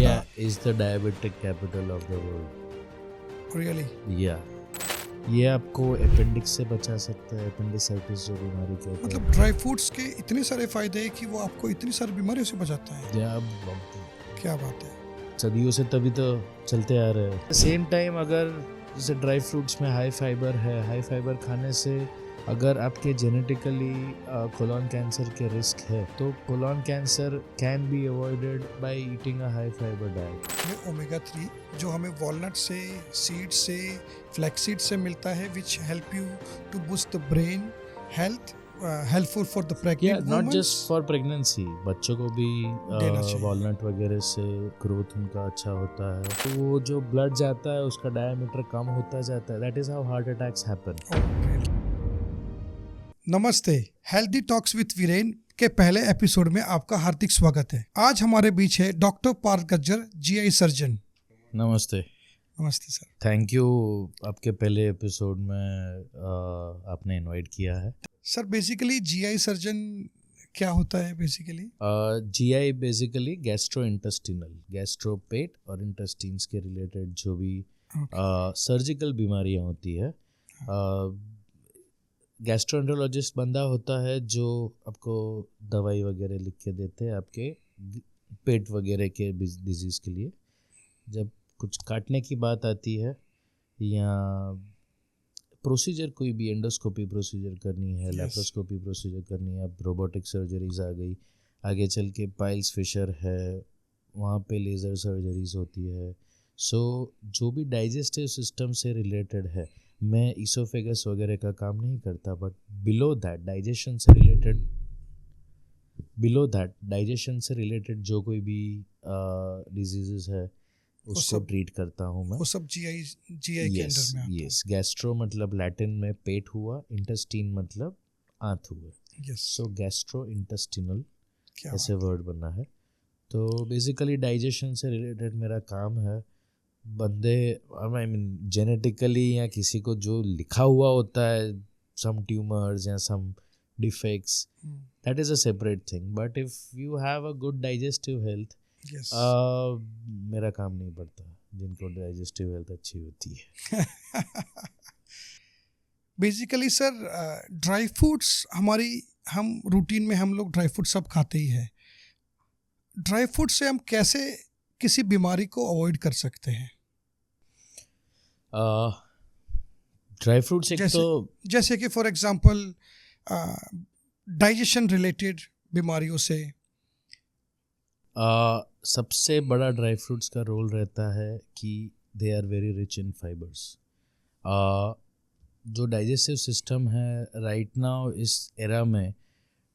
India is the diabetic capital of the world. Really? Yeah. ये आपको appendix से बचा सकता है, अपेंडिसाइटिस जो बीमारी कहते हैं. मतलब ड्राई फ्रूट्स के इतने सारे फायदे हैं कि वो आपको इतनी सारी बीमारियों से बचाता है. क्या बात है. सदियों से तभी तो चलते आ रहे हैं. सेम टाइम अगर जैसे ड्राई फ्रूट्स में हाई फाइबर है, हाई फाइबर खाने से अगर आपके जेनेटिकली कोलन कैंसर के रिस्क है तो colon cancer can be avoided by eating a high fibre diet. में ओमेगा 3 जो हमें वॉलनट से, सीड से, फ्लैक्सीड से मिलता है, which help you to boost the brain health, helpful for the pregnant not just for pregnancy, बच्चों को भी वॉलनट वगैरह से ग्रोथ उनका अच्छा होता है. तो वो जो ब्लड जाता है उसका डायमीटर कम होता जाता है. That is how heart attacks happen. नमस्ते, हेल्दी टॉक्स विद वीरेन के पहले एपिसोड में आपका हार्दिक स्वागत है. आज हमारे बीच है doctor Parth Gajjar, GI surgeon. नमस्ते. नमस्ते सर. Thank you. आपके पहले एपिसोड में आपने इनवाइट किया है. सर बेसिकली जीआई सर्जन क्या होता है basically? GI basically gastrointestinal, gastro पेट और इंटेस्टिन्स के रिलेटेड जो भी सर्जिकल बीमारियां होती है. गैस्ट्रोएंटरोलॉजिस्ट बंदा होता है जो आपको दवाई वगैरह लिख के देते हैं आपके पेट वगैरह के डिजीज़ के लिए. जब कुछ काटने की बात आती है या प्रोसीजर कोई भी एंडोस्कोपी प्रोसीजर करनी है, लैप्रोस्कोपी प्रोसीजर करनी है, अब रोबोटिक सर्जरीज आ गई, आगे चल के पाइल्स फिशर है, वहाँ पे लेज़र सर्जरीज होती है. सो जो भी डाइजेस्टिव सिस्टम से रिलेटेड है, मैं इसोफेगस वगैरह का काम नहीं करता, बट बिलो दैट डाइजेशन से रिलेटेड जो कोई भी डिजीजेस है उसको ट्रीट करता हूँ मैं. वो सब जीआई के अंडर में आता है. यस. गैस्ट्रो मतलब लैटिन में पेट हुआ, इंटेस्टीन मतलब आंत हुआ. सो गैस्ट्रो इंटेस्टिनल ऐसे वर्ड बना है. तो बेसिकली डाइजेशन से रिलेटेड मेरा काम है. बंदे आई मीन जेनेटिकली या किसी को जो लिखा हुआ होता है, सम ट्यूमर्स या some defects, that is a separate thing. But if you have a good digestive health, मेरा काम नहीं पड़ता जिनको डाइजेस्टिव हेल्थ अच्छी होती है. बेसिकली सर ड्राई फ्रूट्स हम रूटीन में हम लोग ड्राई फ्रूट सब खाते ही है. ड्राई फ्रूट से हम कैसे किसी बीमारी को अवॉइड कर सकते हैं? ड्राई फ्रूट्स एक जैसे कि फॉर एग्जांपल डाइजेशन रिलेटेड बीमारियों से सबसे बड़ा ड्राई फ्रूट्स का रोल रहता है कि they are very rich in fibres. जो डाइजेस्टिव सिस्टम है राइट नाउ इस एरा में,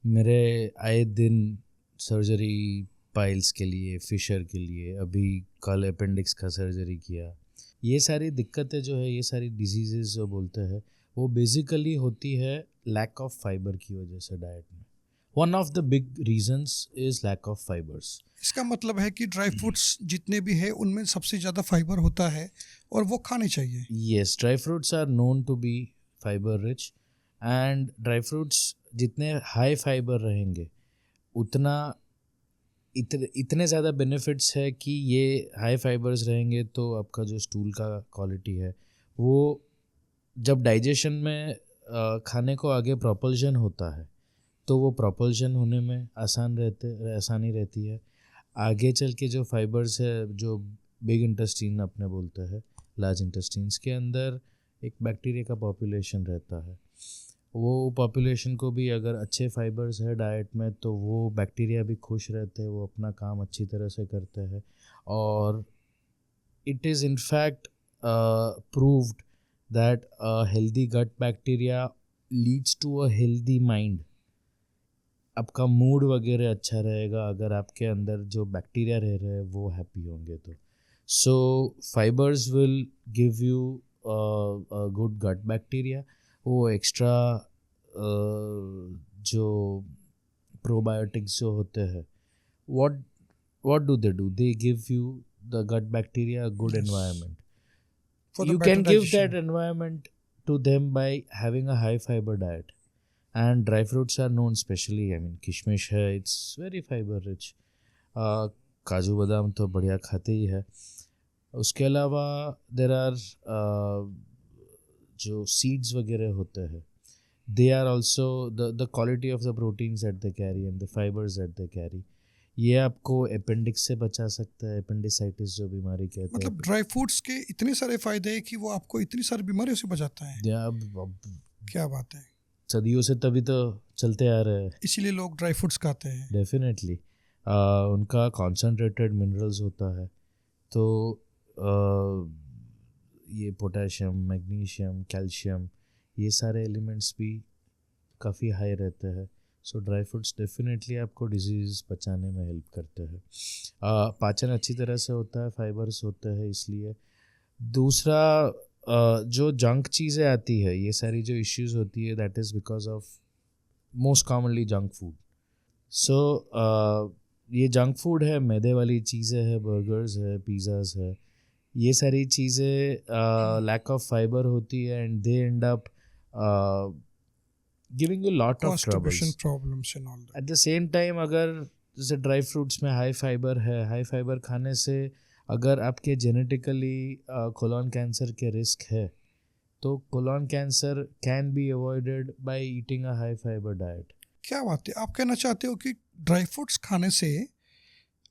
मेरे आए दिन सर्जरी पाइल्स के लिए, फिशर के लिए, अभी कल अपेंडिक्स का सर्जरी किया. ये सारी दिक्कतें जो है, ये सारी डिजीज़ेस जो बोलते हैं, वो बेसिकली होती है लैक ऑफ फाइबर की वजह से डाइट में. One of the big reasons is lack of fibres. इसका मतलब है कि ड्राई फ्रूट्स जितने भी है उनमें सबसे ज़्यादा फाइबर होता है और वो खाने चाहिए. Yes, dry fruits are known to be fibre rich, and dry fruits जितने हाई फाइबर रहेंगे उतना इतने ज़्यादा बेनिफिट्स है कि ये हाई फाइबर्स रहेंगे तो आपका जो स्टूल का क्वालिटी है वो जब डाइजेशन में खाने को आगे प्रोपल्शन होता है तो वो प्रोपल्शन होने में आसानी रहती है. आगे चल के जो फाइबर्स है, जो बिग इंटेस्टीन अपने बोलते हैं, लार्ज इंटेस्टीन्स के अंदर एक बैक्टीरिया का पॉपुलेशन रहता है. वो पॉपुलेशन को भी अगर अच्छे फाइबर्स है डाइट में तो वो बैक्टीरिया भी खुश रहते हैं, वो अपना काम अच्छी तरह से करते हैं. और it is in fact proved that a healthy gut bacteria leads to a healthy mind. आपका मूड वगैरह अच्छा रहेगा अगर आपके अंदर जो बैक्टीरिया रह रहे हैं वो हैप्पी होंगे तो. So fibres will give you good gut bacteria. वो एक्स्ट्रा जो प्रोबायोटिक्स जो होते हैं, what do? They give you the gut bacteria a good environment. You can give that environment to them by having a high fiber diet. And dry fruits are known, especially, I mean, kishmish hai, it's very fiber rich. काजू बादाम तो बढ़िया खाते ही है। उसके अलावा there are जो seeds वगैरह होते हैं, they are also the quality of the proteins that they carry and the fibres that they carry, ये आपको अपेंडिक्स से बचा सकता है, अपेंडिसाइटिस जो बीमारी कहते हैं। मतलब ड्राई फ्रूट्स के इतने सारे फायदे हैं कि वो आपको इतनी सारी बीमारियों से बचाता है। अब क्या बात है, सदियों से तभी तो चलते आ रहे हैं। इसीलिए लोग ड्राई फ्रूट्स खाते हैं। डेफिनेटली उनका कॉन्सनट्रेटेड मिनरल्स होता है, तो ये पोटेशियम, मैग्नीशियम, कैल्शियम, ये सारे एलिमेंट्स भी काफ़ी हाई रहते हैं। सो ड्राई फ्रूट्स डेफिनेटली आपको डिजीज़ बचाने में हेल्प करते हैं। पाचन अच्छी तरह से होता है, फाइबर्स होते हैं इसलिए। दूसरा जो जंक चीज़ें आती है, ये सारी जो इश्यूज होती है, that is because of most commonly junk food. So ये जंक फूड है, मैदे वाली चीज़ें है, बर्गर्स है, पिज़्ज़ाज है, ये सारी चीज़ें लैक ऑफ फाइबर होती है and they end up giving you lot of constipation troubles problems and all at the same time. अगर जैसे ड्राई फ्रूट्स में हाई फाइबर है, हाई फाइबर खाने से अगर आपके जेनेटिकली कोलोन कैंसर के रिस्क है, तो colon cancer can be avoided by eating a high fibre diet. क्या बात है, आप कहना चाहते हो कि ड्राई फ्रूट्स खाने से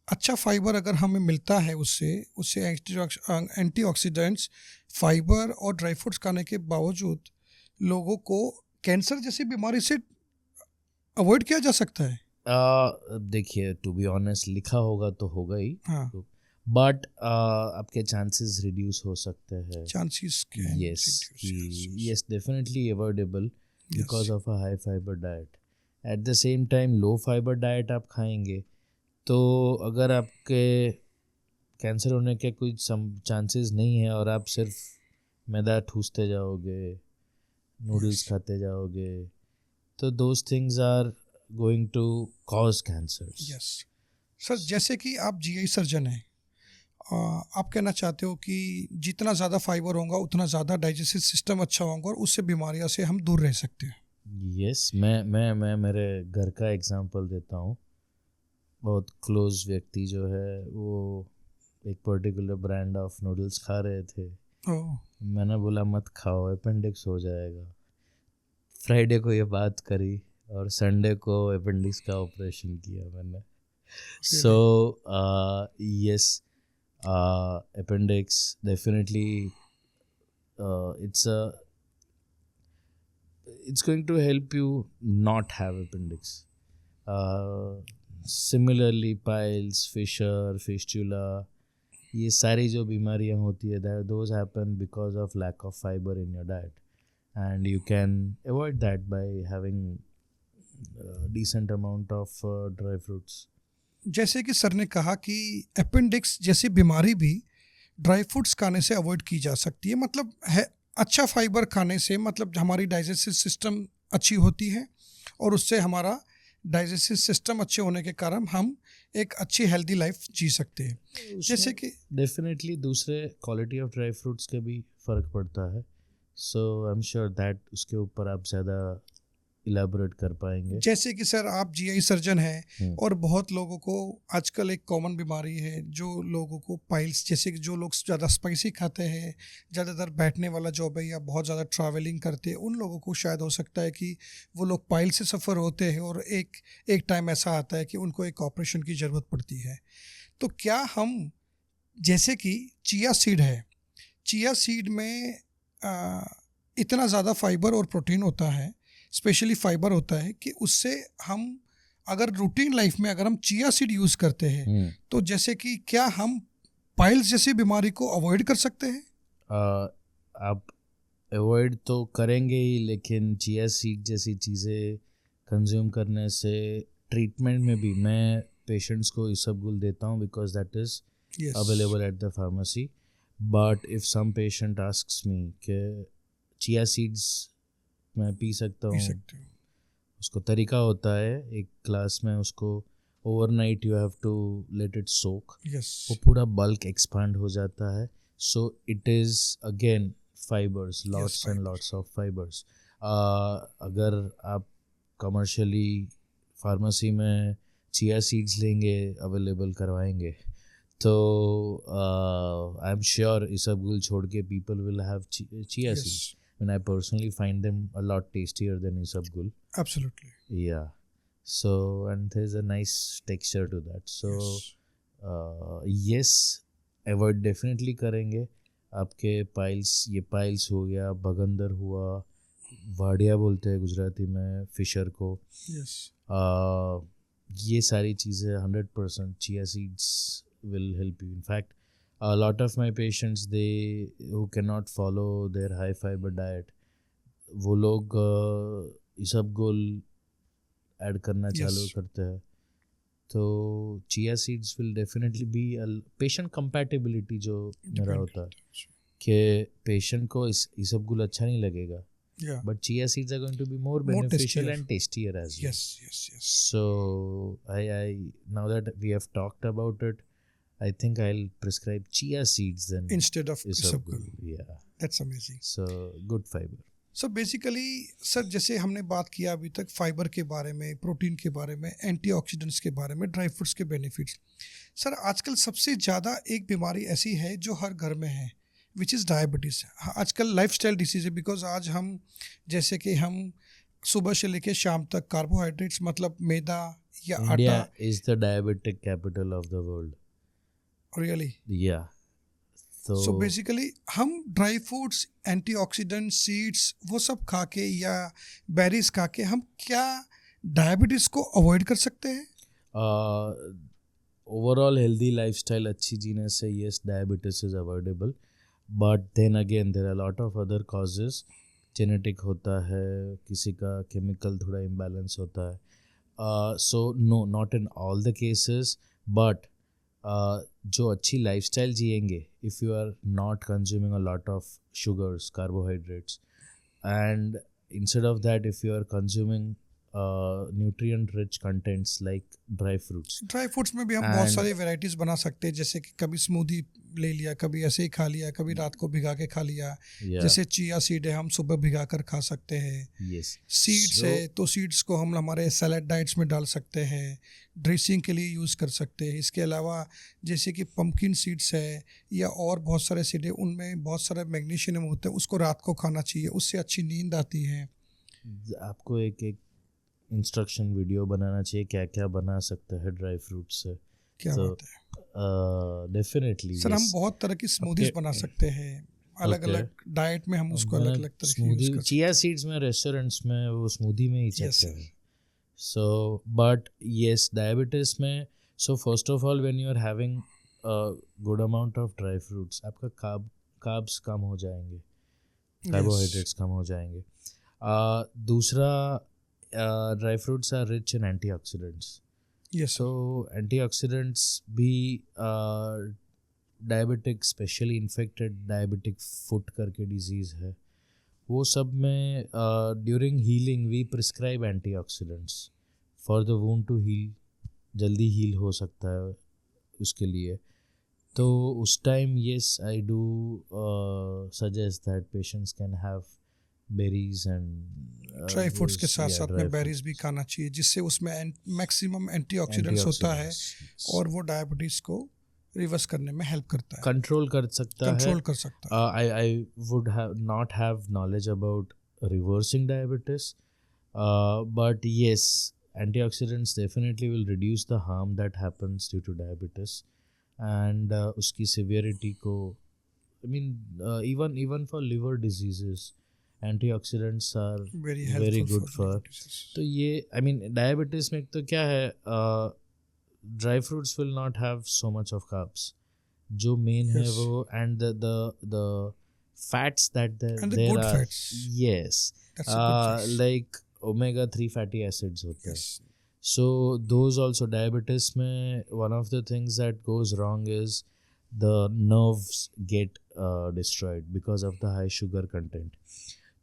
अच्छा फाइबर अगर हमें मिलता है, उससे उससे एंटीऑक्सीडेंट्स, फाइबर और ड्राई फ्रूट्स खाने के बावजूद लोगों को कैंसर जैसी बीमारी से अवॉइड किया जा सकता है। देखिए, टू बी ऑनेस्ट, लिखा होगा तो होगा ही, हाँ, बट आपके चांसेस रिड्यूस हो सकते हैं। Chances yes, definitely avoidable because of a high fiber diet. At the same time, low fiber diet आप खाएंगे तो अगर आपके कैंसर होने के कोई चांसेस नहीं है और आप सिर्फ मैदा ठूसते जाओगे, नूडल्स खाते जाओगे, तो those things are going to cause cancers. Yes sir, जैसे कि आप जीआई सर्जन हैं, आप कहना चाहते हो कि जितना ज़्यादा फाइबर होगा उतना ज़्यादा डाइजेस्टिव सिस्टम अच्छा होगा और उससे बीमारियों से हम दूर रह सकते हैं। यस, मैं मेरे घर का एग्जांपल देता हूँ। बहुत क्लोज व्यक्ति जो है वो एक पर्टिकुलर ब्रांड ऑफ नूडल्स खा रहे थे। मैंने बोला मत खाओ, अपेंडिक्स हो जाएगा। फ्राइडे को ये बात करी और संडे को अपेंडिक्स का ऑपरेशन किया मैंने। So yes, appendix definitely it's going to help you not have appendix. Similarly piles, fissure, fistula, ये सारी जो बीमारियां होती है, those happen because of lack of fiber in your diet, and you can avoid that by having decent amount of dry fruits. जैसे कि sir ने कहा कि अपेंडिक्स जैसी बीमारी भी ड्राई फ्रूट्स खाने से अवॉइड की जा सकती है। मतलब है अच्छा फाइबर खाने से, मतलब हमारी डाइजेस्टिव सिस्टम अच्छी होती है और उससे हमारा डाइजेस्टिव सिस्टम अच्छे होने के कारण हम एक अच्छी हेल्दी लाइफ जी सकते हैं। जैसे कि डेफिनेटली दूसरे क्वालिटी ऑफ ड्राई फ्रूट्स के भी फ़र्क पड़ता है। सो आई एम श्योर दैट उसके ऊपर आप ज़्यादा इलेबोरेट कर पाएंगे। जैसे कि सर आप जीआई सर्जन हैं और बहुत लोगों को आजकल एक कॉमन बीमारी है जो लोगों को पाइल्स, जैसे कि जो लोग ज़्यादा स्पाइसी खाते हैं, ज़्यादातर बैठने वाला जॉब है या बहुत ज़्यादा ट्रैवलिंग करते हैं, उन लोगों को शायद हो सकता है कि वो लोग पाइल से सफ़र होते हैं और एक टाइम ऐसा आता है कि उनको एक ऑपरेशन की ज़रूरत पड़ती है। तो क्या हम, जैसे कि चिया सीड है, चिया सीड में इतना ज़्यादा फाइबर और प्रोटीन होता है, स्पेशली फाइबर होता है, कि उससे हम अगर रूटीन लाइफ में अगर हम चिया सीड यूज़ करते हैं तो जैसे कि क्या हम पाइल्स जैसी बीमारी को अवॉइड कर सकते हैं? आप अवॉइड तो करेंगे ही, लेकिन चिया सीड जैसी चीज़ें कंज्यूम करने से ट्रीटमेंट में भी मैं पेशेंट्स को इसबगोल देता हूँ because that is available at the pharmacy. But if some patient asks me कि चिया सीड्स मैं पी सकता हूँ, उसको तरीका होता है, एक ग्लास में उसको overnight you have to let it soak, वो पूरा बल्क एक्सपांड हो जाता है। So it is again fibres, lots and lots of fibres. अगर आप कमर्शियली फार्मेसी में चिया सीड्स लेंगे, अवेलेबल करवाएंगे, तो आई एम श्योर इसबगोल छोड़ के people will have chia seeds. And I personally find them a lot tastier than isabgol. Absolutely. Yeah. So, and there's a nice texture to that. So, yes, avoid definitely करेंगे. आपके piles, ये piles हो गया, बगंदर हुआ, वाडिया बोलते हैं गुजराती में Fisher को. Yes. ये सारी चीज़ें 100% chia seeds will help you. In fact, a lot of my patients, they who cannot follow their high fiber diet, वो लोग इसबगोल ऐड करना चालू करते हैं. तो chia seeds will definitely be patient compatibility जो मेरा होता है कि पेशेंट को इसबगोल अच्छा नहीं लगेगा, but chia seeds are going to be more beneficial and tastier as well. Yes. So I now that we have talked about it, I think I'll prescribe chia seeds then instead of isabgol. Yeah, that's amazing. So good fiber. So basically sir, जैसे हमने बात किया अभी तक fibre के बारे में, protein के बारे में, एंटीऑक्सीडेंट्स के बारे में, ड्राई फ्रूट्स के बेनिफिट्स. सर आजकल सबसे ज़्यादा एक बीमारी ऐसी है जो हर घर में है, विच इज़ डायबिटीज़. आजकल लाइफस्टाइल डिसीज़ है, बिकॉज आज हम जैसे कि हम सुबह से लेके शाम तक कार्बोहाइड्रेट्स मतलब मैदा या India आटा. is the diabetic capital of the world. Really? Yeah. So basically हम ड्राई फ्रूट्स, एंटीऑक्सीडेंट, सीड्स वो सब खा के या बेरीज खा के हम क्या डायबिटीज़ को अवॉइड कर सकते हैं? ओवरऑल हेल्दी लाइफस्टाइल अच्छी जीने से yes, diabetes is avoidable. But then again there are a lot of other causes. Genetic होता है, किसी का केमिकल थोड़ा इम्बैलेंस होता है. So no, not in all the cases, but जो अच्छी लाइफस्टाइल जिएंगे, if you are not consuming a lot of sugars, carbohydrates, and instead of that if you are consuming nutrient rich contents like dry fruits में भी हम बहुत सारी varieties बना सकते हैं, जैसे कि कभी स्मूदी ले लिया, कभी ऐसे ही खा लिया, कभी रात को भिगा के खा लिया. जैसे चिया सीड है, हम सुबह भिगा कर खा सकते हैं. सीड्स है तो सीड्स को हम हमारे सैलेड डाइट्स में डाल सकते हैं, ड्रेसिंग के लिए यूज़ कर सकते हैं. इसके अलावा जैसे कि पम्पकिन सीड्स है या और बहुत सारे सीड है, उनमें बहुत सारे मैग्नीशियम होते हैं, उसको रात को खाना चाहिए, उससे अच्छी नींद आती है. आपको एक इंस्ट्रक्शन वीडियो बनाना चाहिए क्या क्या बना सकते हैं ड्राई फ्रूट से. क्या बात है. डेफिनेटली सर हम बहुत तरह की स्मूदीज बना सकते हैं, अलग अलग डाइट में हम उसको अलग अलग तरह की यूज कर. चिया सीड्स में रेस्टोरेंट्स में वो स्मूदी में ही चलते हैं. सो बट यस, डायबिटीज में, so first of all when you are having good amount of dry fruits, आपका कार्ब्स कम हो जाएंगे, कार्बोहाइड्रेट्स कम हो जाएंगे. दूसरा, dry fruits are rich in antioxidants. So antioxidants भी diabetic, specially infected diabetic foot करके डिजीज़ है, वो सब में during healing we prescribe antioxidants for the wound to heal, जल्दी हील हो सकता है उसके लिए. तो उस time yes I do suggest that patients can have berries and dry fruits के साथ साथ में बेरीज भी खाना चाहिए, जिससे उसमें मैक्सिमम एंटीऑक्सीडेंट्स होता है और वो डायबिटीज़ को रिवर्स करने में हेल्प करता है, कंट्रोल कर सकता है. I would not have knowledge about reversing diabetes, but yes, antioxidants definitely will reduce the harm that happens due to diabetes, and उसकी severity को, I mean even for liver diseases antioxidants are very good for. तो ये I mean diabetes में तो क्या है, dry fruits will not have so much of carbs, जो main है वो, and the fats that there are fats. Yes, like omega-3 fatty acids होते हैं. So those also, diabetes में one of the things that goes wrong is the nerves get destroyed because of the high sugar content.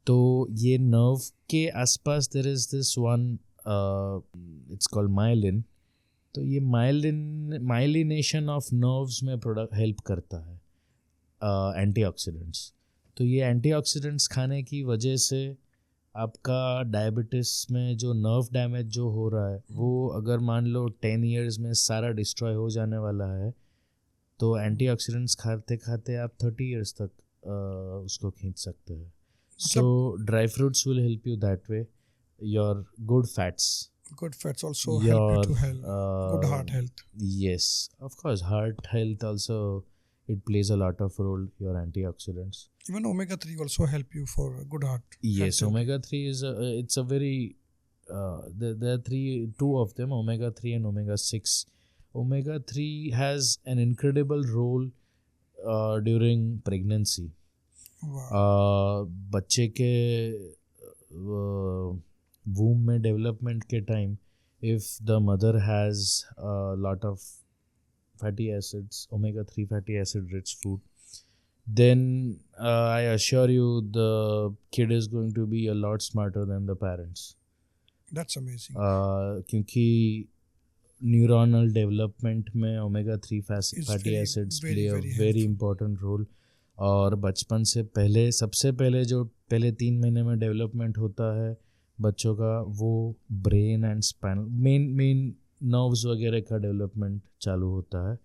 तो ये nerve के आसपास there is this one it's called myelin. तो ये myelination of nerves में help करता है antioxidants. तो ये antioxidants खाने की वजह से आपका डायबिटीज़ में जो नर्व डैमेज जो हो रहा है वो अगर मान लो 10 इयर्स में सारा डिस्ट्रॉय हो जाने वाला है, तो एंटीऑक्सीडेंट्स खाते खाते आप 30 इयर्स तक उसको खींच सकते हैं. सो dry fruits will help you that way. Your good fats, Good fats also help you your to help good heart health. yes, of course, heart health also, it plays a lot of role, your antioxidants. Even omega-3 also help you for good heart Yes, health. omega-3 is it's a very there are two of them, omega-3 and omega-6. Omega-3 has an incredible role during pregnancy. Wow. बच्चे के womb में development के time, if the mother has a lot of fatty acids, omega-3 fatty acid rich food, then I assure you the kid is going to be a lot smarter than the parents. That's amazing. क्योंकि neuronal development में omega 3 fatty acids play a very important role. और बचपन से पहले, सबसे पहले जो पहले 3 महीने में डेवलपमेंट होता है बच्चों का, वो brain and spinal main nerves वगैरह का डेवलपमेंट चालू होता है.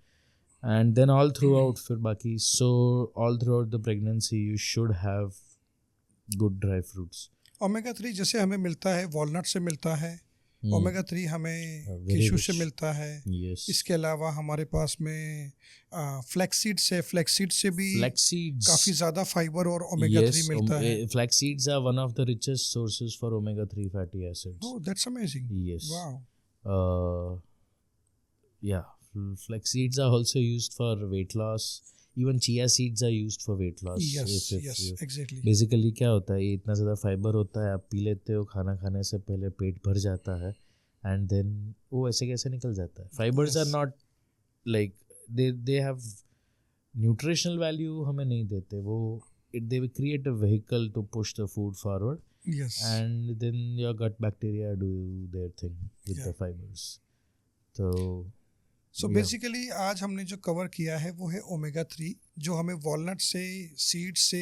And then all throughout फिर बाकी. So all throughout the pregnancy you should have good dry fruits. Omega three जैसे हमें मिलता है वॉलनट से मिलता है, ओमेगा-3 हमें केशू से मिलता है. Yes. इसके अलावा हमारे पास में फ्लैक्सीड्स है, फ्लैक्सीड से भी काफ़ी ज़्यादा फाइबर और ओमेगा-3 मिलता है. Flax seeds are one of the richest sources for omega-3 fatty acids. Oh, that's amazing. Yes. Wow. Yeah, flax seeds are also used for weight loss. Even chia seeds are used for weight loss. Yes, exactly. Basically क्या होता है, ये इतना ज़्यादा fibre होता है, आप P लेते हो, खाना खाने से पहले पेट भर जाता है, एंड देन वो ऐसे कैसे निकल जाता है. Fibres are not like they have nutritional value, हमें नहीं देते वो. they create a vehicle to push the food forward. Yes. And then your gut bacteria do their thing with the fibers. So basically आज हमने जो cover किया है वो है ओमेगा-3, जो हमें वॉलनट से, सीड से,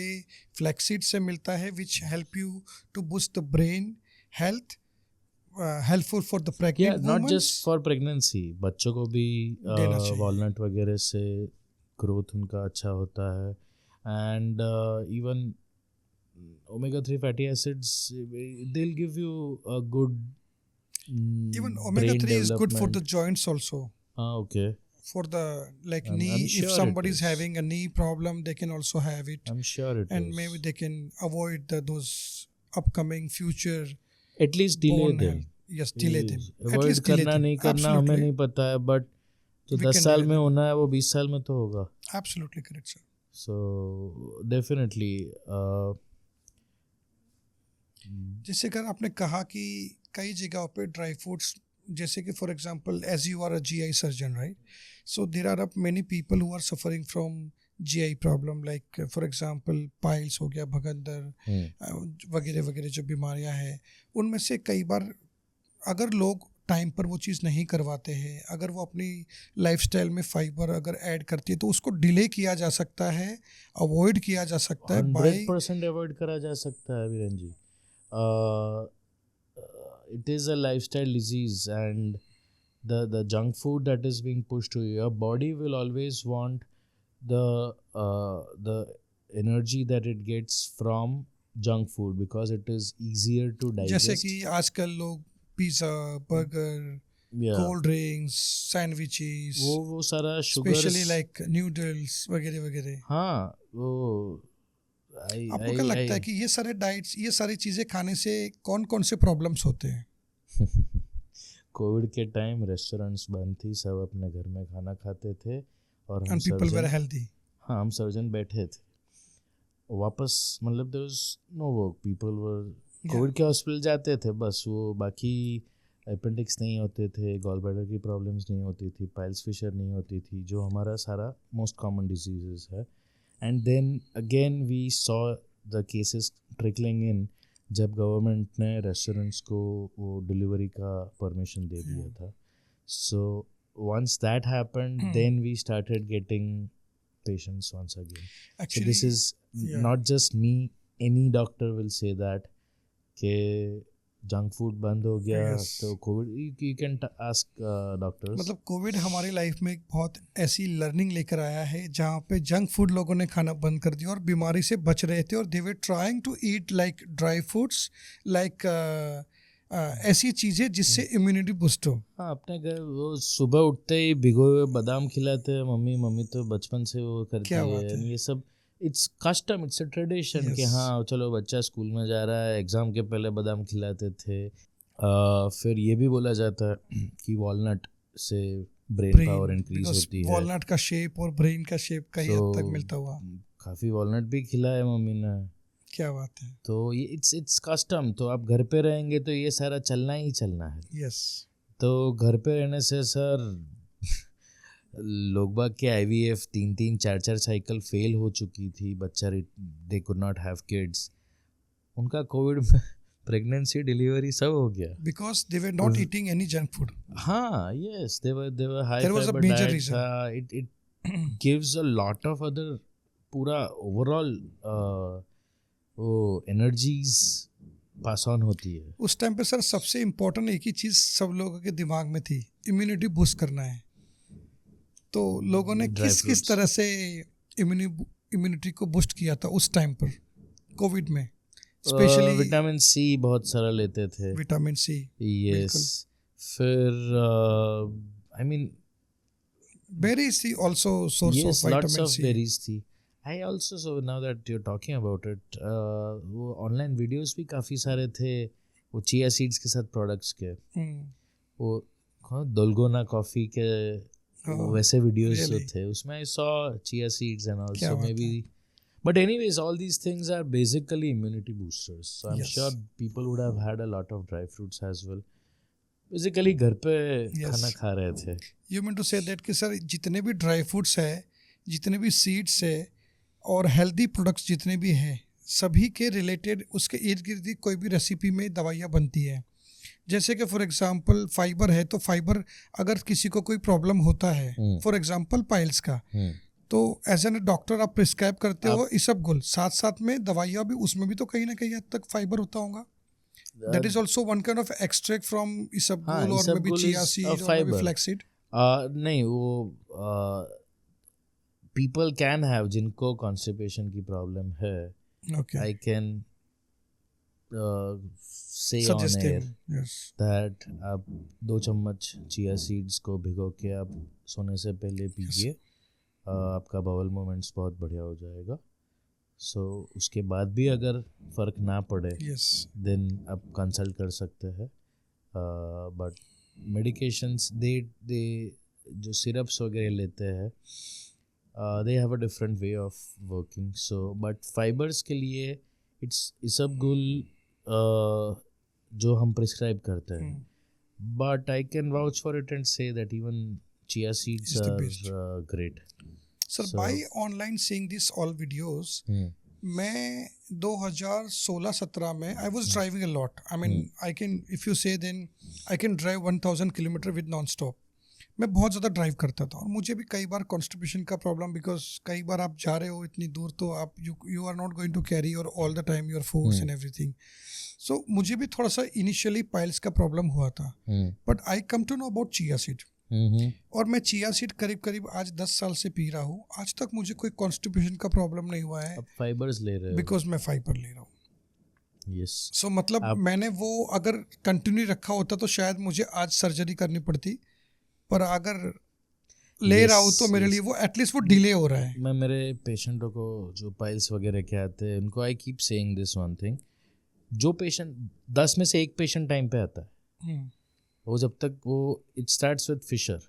फ्लैक्सीड से मिलता है, which help you to boost the brain health, helpful for the pregnant woman. Not just for pregnancy, बच्चों को भी वॉलनट वगैरह से ग्रोथ उनका अच्छा होता है. And even omega-3 fatty acids, they'll give you a good even omega-3 is good for the joints also. Okay. For the knee, if somebody is having a knee problem, they can also have it. I'm sure it and is. Maybe they can avoid those upcoming future. At least delay them. Yes, delay them. At least करना नहीं करना हमें नहीं पता है, but जो 10 साल में होना है वो 20 साल में तो होगा. Absolutely correct, sir. So definitely. जैसे अगर आपने कहा कि कई जगहों पे ड्राई फ्रूट्स, जैसे कि for example as you are a GI surgeon, right, so there are many people who are suffering from GI problem, like for example piles हो गया, भगंदर वगैरह वगैरह जो बीमारियां हैं, उनमें से कई बार अगर लोग टाइम पर वो चीज़ नहीं करवाते हैं, अगर वो अपनी लाइफस्टाइल में फाइबर अगर ऐड करती है तो उसको डिले किया जा सकता है, अवॉइड किया जा सकता है. 100% अवॉइड करा जा सकता है वीरेन जी. It is a lifestyle disease, and the junk food that is being pushed to your body will always want the energy that it gets from junk food because it is easier to digest. जैसे कि आजकल लोग pizza, burger, cold drinks, sandwiches, वो सारा sugar, specially like noodles वगैरह वगैरह. हाँ, वो आपको क्या लगता है कि ये सारे डाइट्स, ये सारी चीज़ें खाने से कौन कौन से प्रॉब्लम्स होते हैं? कोविड के टाइम रेस्टोरेंट्स बंद थी, सब अपने घर में खाना खाते थे और हम पीपल वर हेल्दी. हाँ, हम सर्जन बैठे थे वापस, मतलब there was no work, people were Covid के हॉस्पिटल जाते थे बस, वो बाकी अपेंडिक्स नहीं होते थे, गॉल ब्लैडर की प्रॉब्लम्स नहीं होती थी, पाइल्स फिशर नहीं होती थी, जो हमारा सारा मोस्ट कॉमन डिजीजेस है. And then again we saw the cases trickling in जब गवर्नमेंट ने रेस्टोरेंट्स को वो डिलीवरी का परमिशन दे दिया था. So once that happened, then we started getting patients once again. Actually, so this is not just me, any doctor will say that कि junk food बंद हो गया Yes. तो Covid you can ask doctors. मतलब Covid हमारी life में एक बहुत ऐसी लर्निंग लेकर आया है जहाँ पे जंक फूड लोगों ने खाना बंद कर दिया और बीमारी से बच रहे थे, और they were trying to eat like dry fruits, like ऐसी चीज़ें जिससे इम्यूनिटी बूस्ट हो. हाँ, अपने घर वो सुबह उठते ही भिगोए हुए बादाम खिलाते हैं मम्मी तो बचपन से वो करती क्या है. बात है. ये सब it's custom, it's a tradition कि Yes. हाँ चलो बच्चा स्कूल में जा रहा है, एग्ज़ाम के पहले बादाम खिलाते थे. फिर ये भी बोला जाता है कि वॉलनट से ब्रेन पावर इंक्रीज होती है. वॉलनट का शेप और ब्रेन का शेप कई हद तक मिलता हुआ. काफ़ी वॉलनट भी खिलाया मम्मी ने. क्या बात है. तो ये इट्स कस्टम. तो आप घर पे रहेंगे तो ये सारा चलना ही चलना है. यस. तो घर पे रहने से सर लोग बाग के IVF 3-4 साइकिल फेल हो चुकी थी. बच्चा they could not have kids. उनका कोविड में प्रेगनेंसी डिलीवरी सब हो गया because they were not eating any junk food. हाँ, yes, they were high There was a fiber major diets. reason. It gives a lot of other पूरा overall वो energies pass on होती है. उस time पे सर सबसे important एक ही चीज़ सब लोगों के दिमाग में थी, इम्यूनिटी बूस्ट करना है. तो लोगों ने Dry किस fruits. तरह से इम्यूनिटी को बूस्ट किया था उस टाइम पर कोविड में, स्पेशली विटामिन सी बहुत सारा लेते थे. Vitamin C. यस. फिर आई मीन बेरीज थी also source yes, of lots vitamin of C. berries थी. I also, so now that you're talking about it, वो ऑनलाइन वीडियोस भी काफ़ी सारे थे वो चिया सीड्स के साथ प्रोडक्ट्स के. वो डोलगोना कॉफ़ी के वो वैसे वीडियोस जो really? थे उसमें I saw chia seeds and क्या ऑल्सो बात may be. But anyways, all these things are basically immunity boosters. So I'm Yes. sure people would have had a lot of dry fruits as well. Basically घर पे Yes. खाना खा रहे थे. You mean to say that कि sir जितने भी dry fruits है, जितने भी सीड्स है और हेल्दी प्रोडक्ट्स जितने भी हैं, सभी के रिलेटेड उसके इर्द गिर्द ही कोई भी रेसिपी में दवाइयाँ बनती है. जैसे कि फॉर एग्जांपल फाइबर है, तो फाइबर अगर किसी को कोई प्रॉब्लम होता है, फॉर एग्जांपल पाइल्स का, तो एज एन डॉक्टर आप प्रिस्क्राइब करते हो इसबगोल, साथ साथ में दवाइयाँ भी, उसमें भी तो कहीं ना कहीं हद तक फाइबर होता होगा. That is also one kind of extract from isabgol or maybe isabgol chia is seed a or maybe fiber. flaxseed. नहीं वो people can have जिनको constipation की problem है. Okay. I can say Suggest on air him. Yes. that आप 2 चम्मच chia seeds को भिगो के आप सोने से पहले पीजिए. आपका बाउल मूवमेंट्स बहुत बढ़िया हो जाएगा. सो उसके बाद भी अगर फ़र्क ना पड़े Yes. देन आप कंसल्ट कर सकते हैं. बट मेडिकेशंस दे जो सिरप्स वगैरह लेते हैं they have a different way of working. So but fibres के लिए इट्स इसबगुल जो हम प्रिस्क्राइब करते हैं. But I can vouch for it and say that even chia seeds It's the best. Are great. Sir, So- by online seeing these all videos, मैं 2016-17 में I was driving a lot. I mean, I can, if you say then, I can drive 1000 kilometre with non-stop. मैं बहुत ज़्यादा drive करता था और मुझे भी कई बार कॉन्स्टिपेशन का प्रॉब्लम, बिकॉज कई बार आप जा रहे हो इतनी दूर तो आप you are not going to carry your all the time your foods and everything. So मुझे भी थोड़ा सा इनिशियली पाइल्स का प्रॉब्लम हुआ था, but I come to know about chia seed. और मैं चिया सीड करीब करीब आज 10 साल से पी रहा हूँ. आज तक मुझे कोई कॉन्स्टिपेशन का प्रॉब्लम नहीं हुआ है अब फाइबर्स ले रहे हो. बिकॉज मैं फाइबर ले रहा हूँ. यस. सो मतलब मैंने वो अगर कंटिन्यू रखा होता तो शायद मुझे आज सर्जरी करनी पड़ती, पर अगर ले रहा हूँ तो मेरे लिए वो एटलीस्ट वो डिले हो रहा है. मैं मेरे पेशेंटों को जो पाइल्स वगैरह के आते हैं उनको I keep saying this one thing. जो पेशेंट 10 में से एक पेशेंट टाइम पे आता है, वो जब तक वो it starts with fissure.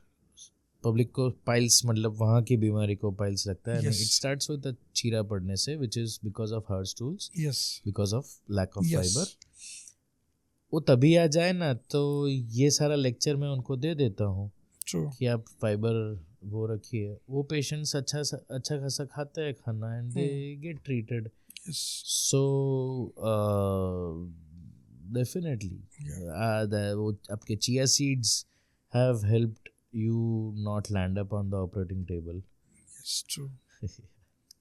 Public को पाइल्स मतलब वहाँ की बीमारी को पाइल्स लगता है. Yes. इट स्टार्ट्स विद चीरा पड़ने से which is because of hard stools, yes. Because of lack of Yes. Fibre. वो तभी आ जाए ना तो ये सारा लेक्चर मैं उनको दे देता हूँ ट्रू. कि आप फाइबर वो रखिए. वो पेशेंट्स अच्छा खासा खाते हैं खाना and they get treated. Yes. So definitely वो आपके chia seeds have helped you not land up on the operating table. Yes, true.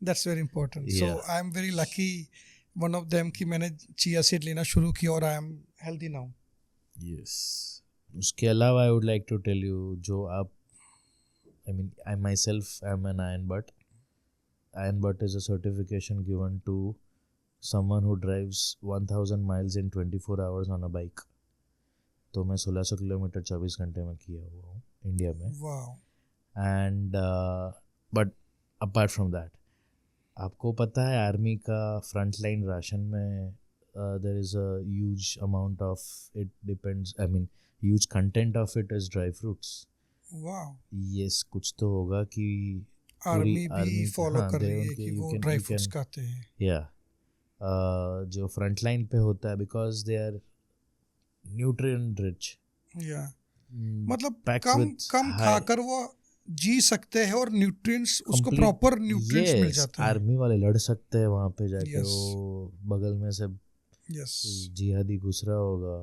That's very important. So Yeah. I'm very lucky one of them कि मैंने chia seed लेना शुरू किया और I am healthy now. Yes. उसके अलावा I would like to tell you, जो आप, I mean I myself I am an iron butt. Iron Butt is a certification given to someone who drives 1000 miles in 24 hours on a bike. तो मैं 1600 kilometre 24 घंटे में किया हुआ हूँ India में. Wow. And but apart from that, आपको पता है आर्मी का फ्रंट लाइन राशन में there is a huge amount of, it depends, I mean huge content of it is dry fruits. Wow. Yes, कुछ तो होगा कि आर्मी भी फॉलो हाँ, कर they रही है उनके कि you वो can- dry you fruits can- खाते हैं. या जो फ्रंट लाइन पे होता है, because they are nutrient rich, या मतलब packed come with come high- खाकर वो जी सकते हैं और न्यूट्रिएंट्स उसको प्रॉपर न्यूट्रिएंट्स मिल जाते हैं. आर्मी वाले लड़ सकते हैं वहाँ पे जाके. Yes. वो बगल में से यस. जिहादी घुस रहा होगा,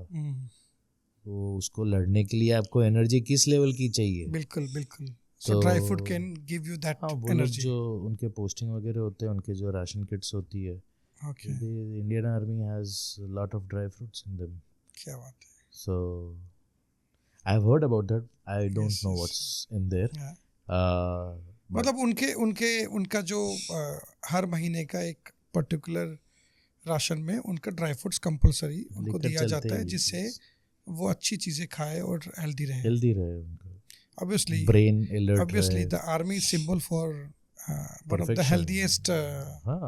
वो उसको लड़ने के लिए आपको एनर्जी किस लेवल की चाहिए. बिल्कुल बिल्कुल. सो तो- dry fruit can give you that हाँ, वो लोग एनर्जी. जो उनके पोस्टिंग वगैरह होते हैं, उनके जो राशन किट्स होती है, okay. the Indian Army has a lot of dry fruits in them. क्या बात है. So I've heard about that. I don't Yes, know yes. what's in there. Yeah. But मतलब उनका जो हर महीने का एक पर्टिकुलर राशन में उनका ड्राई फ्रूट्स कंपलसरी उनको लेकर दिया चलते जाता है, हैं, जिससे yes. वो अच्छी चीजें खाए और हेल्दी रहे. healthy रहे उनका, Obviously, brain alert obviously रहे. the army is symbol for one of the Perfection. healthiest हाँ.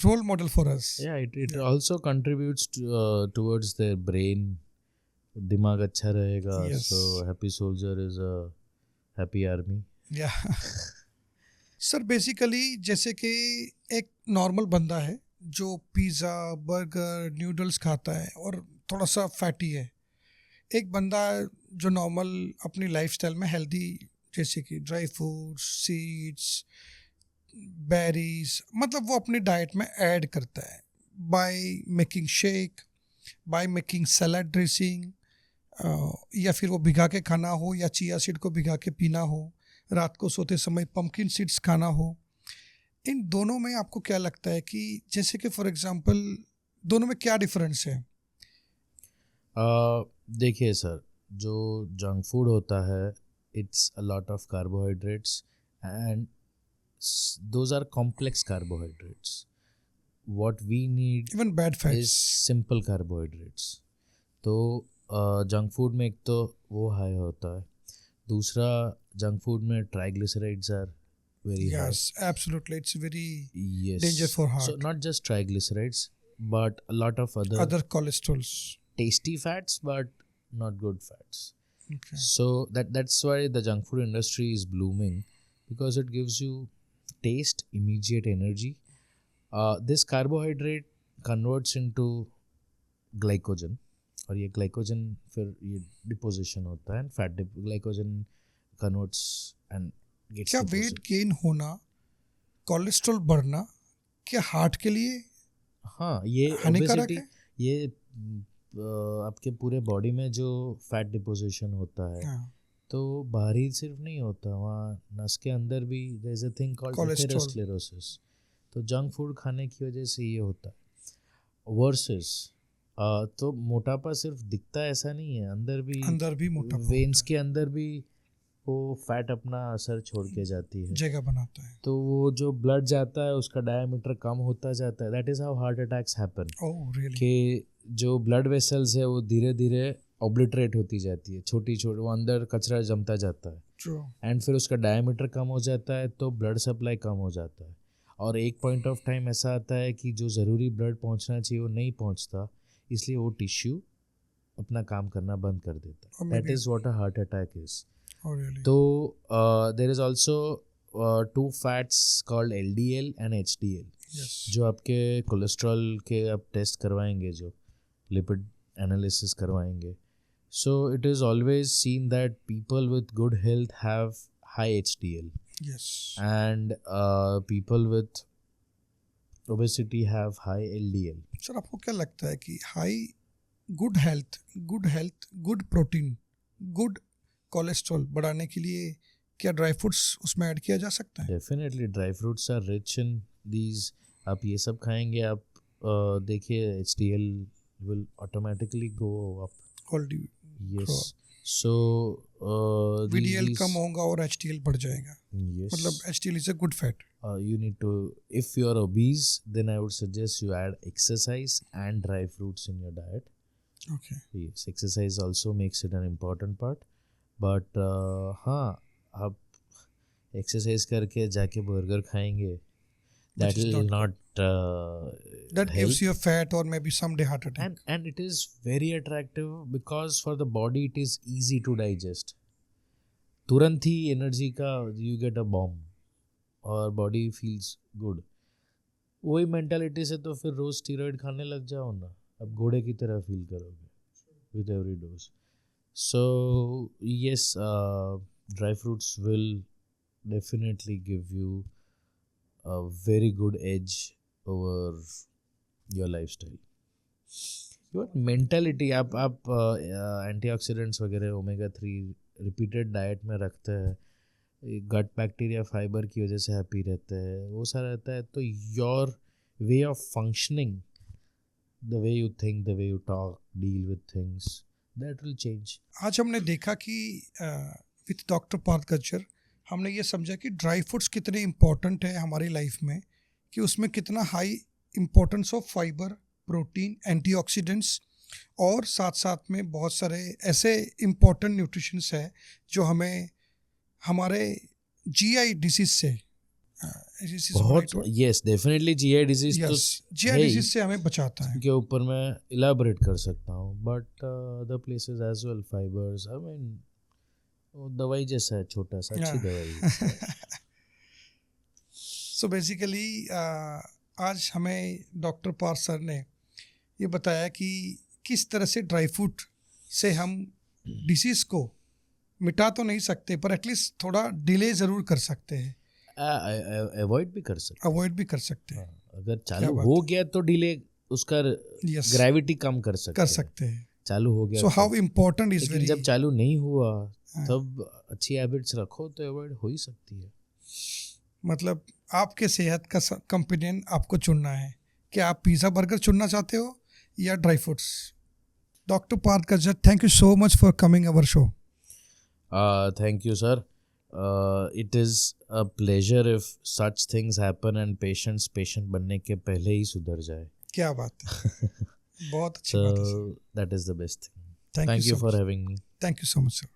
role model for us. Yeah, it also contributes towards their brain. दिमाग अच्छा रहेगा. Yes. So happy soldier is a happy army. Yeah. Sir basically जैसे कि एक normal बंदा है जो पिज़्ज़ा बर्गर न्यूडल्स खाता है और थोड़ा सा फैटी है, एक बंदा जो नॉर्मल अपनी लाइफस्टाइल में हेल्दी, जैसे कि ड्राई फ्रूट्स, सीड्स, बेरीज, मतलब वो अपनी डाइट में ऐड करता है by making shake, by making salad dressing, या फिर वो भिगा के खाना हो या चिया सीड को भिगा के पीना हो, रात को सोते समय पम्पकिन सीड्स खाना हो. इन दोनों में आपको क्या लगता है कि जैसे कि फॉर एग्जांपल दोनों में क्या डिफरेंस है? देखिए सर, जो जंक फूड होता है, it's a lot of carbohydrates and those are complex carbohydrates. What we need even bad is fats. Simple carbohydrates. तो जंक फूड में एक तो वो हाई होता है, दूसरा जंक फूड में triglycerides are very high. Yes, absolutely. It's very Yes. danger for heart. So not just triglycerides, but a lot of other cholesterols. tasty fats, but not good fats. Okay. So that's why the junk food industry is blooming, because it gives you taste, immediate energy. This carbohydrate converts into glycogen, और ये glycogen फिर ये deposition होता है, and fat glycogen converts and gets क्या deposited. Weight gain होना, cholesterol बढ़ना, क्या हार्ट के लिए हाँ, ये हानिकारक obesity, है? ये आपके पूरे बॉडी में जो फैट डिपोजिशन होता है, हाँ. तो बाहरी सिर्फ नहीं होता, वहाँ नस के अंदर भी there is a thing called Cholesterol. Atherosclerosis. तो जंक फूड खाने की वजह से ये होता है. वर्सेस तो मोटापा सिर्फ दिखता ऐसा नहीं है, अंदर भी मोटापा वेन्स होता के अंदर भी वो फैट अपना असर छोड़ के जाती है. है, जगह बनाता है. तो वो जो ब्लड जाता है उसका डायमीटर कम होता जाता है. That is how heart attacks happen. Oh really? कि जो ब्लड वेसल्स है वो धीरे धीरे ऑब्लिटरेट होती जाती है, छोटी छोटी, वो अंदर कचरा जमता जाता है, ट्रू. एंड फिर उसका डायमीटर कम हो जाता है, तो ब्लड सप्लाई कम हो जाता है, और एक पॉइंट ऑफ टाइम ऐसा आता है कि जो ज़रूरी ब्लड पहुंचना चाहिए वो नहीं पहुंचता, इसलिए वो टिश्यू अपना काम करना बंद कर देता है. That is what a heart attack is. Oh really? तो there is also two fats called LDL and HDL, yes. जो आपके कोलेस्ट्रॉल के आप टेस्ट करवाएंगे, जो लिपिड एनालिसिस करवाएंगे. सो it is always seen that people with good health have high HDL, yes. and people with obesity have high LDL. Sir आपको क्या लगता है कि high good health, good protein, good cholesterol बढ़ाने के लिए क्या ड्राई फ्रूट्स उसमें ऐड किया जा सकता है? Definitely dry fruits are rich in these. आप ये सब खाएंगे, आप देखिए HDL will automatically go up. Already Yes. So VDL these कम होगा और HDL बढ़ जाएगा. yes. मतलब HDL is a good fat. You need to, if you are obese, then I would suggest you add exercise and dry fruits in your diet. Okay. Yes, exercise also makes it an important part. But हाँ, आप exercise करके जाके burger खाएंगे, that Which is will not not That help. gives you a fat or maybe someday heart attack. And it is very attractive because for the body it is easy to digest. तुरंत ही energy का you get a bomb और body feels good. वही mentality से तो फिर रोज steroid खाने लग जाओ ना, अब घोड़े की तरह फील करोगे with every dose. So yes, dry fruits will definitely give you a very good edge over your lifestyle. Your mentality, आप एंटीऑक्सीडेंट्स वगैरह ओमेगा 3 रिपीटेड डाइट में रखते हैं, गट बैक्टीरिया फाइबर की वजह से हैप्पी रहते हैं, वो सारा रहता है, तो your way of functioning, the way you think, the way you talk, deal with things, that will change. आज हमने देखा कि विथ डॉक्टर पार्थ गज्जर हमने ये समझा कि ड्राई फ्रूट्स कितने इम्पोर्टेंट है हमारी लाइफ में, कि उसमें कितना high importance of fibre, protein, antioxidants और साथ साथ में बहुत सारे ऐसे इम्पोर्टेंट न्यूट्रिशंस है जो हमें हमारे GI डिसीज से बहुत, यस डेफिनेटली GI डिजीज तो GI डिसीज से हमें बचाता है. के ऊपर मैं इलाबोरेट कर सकता हूँ, but other places as well, fibres, I mean वो दवाई जैसा है, छोटा सा, अच्छी दवाई. सो बेसिकली आज हमें डॉक्टर पार्थ सर ने ये बताया कि किस तरह से ड्राई फ्रूट से हम डिसीज़ को मिटा तो नहीं सकते, पर एटलीस्ट थोड़ा डिले ज़रूर कर सकते हैं, अवॉइड भी कर सकते हैं. अगर चालू हो गया तो डिले उसका ग्रेविटी कम कर सकते हैं. चालू हो गया so how important is very. जब चालू नहीं हुआ तब अच्छी हैबिट्स रखो तो अवॉइड हो ही सकती है. मतलब आपके सेहत का कंपेनियन आपको चुनना है कि आप पिज़्ज़ा बर्गर चुनना चाहते हो या dry fruits. Doctor Parth Gajjar, thank you so much for coming our show. Thank you sir. It is a pleasure if such things happen and patient बनने के पहले ही सुधर जाए. क्या बात है. बहुत अच्छी बात है. That is the best thing. Thank you for having me. Thank you so much, sir.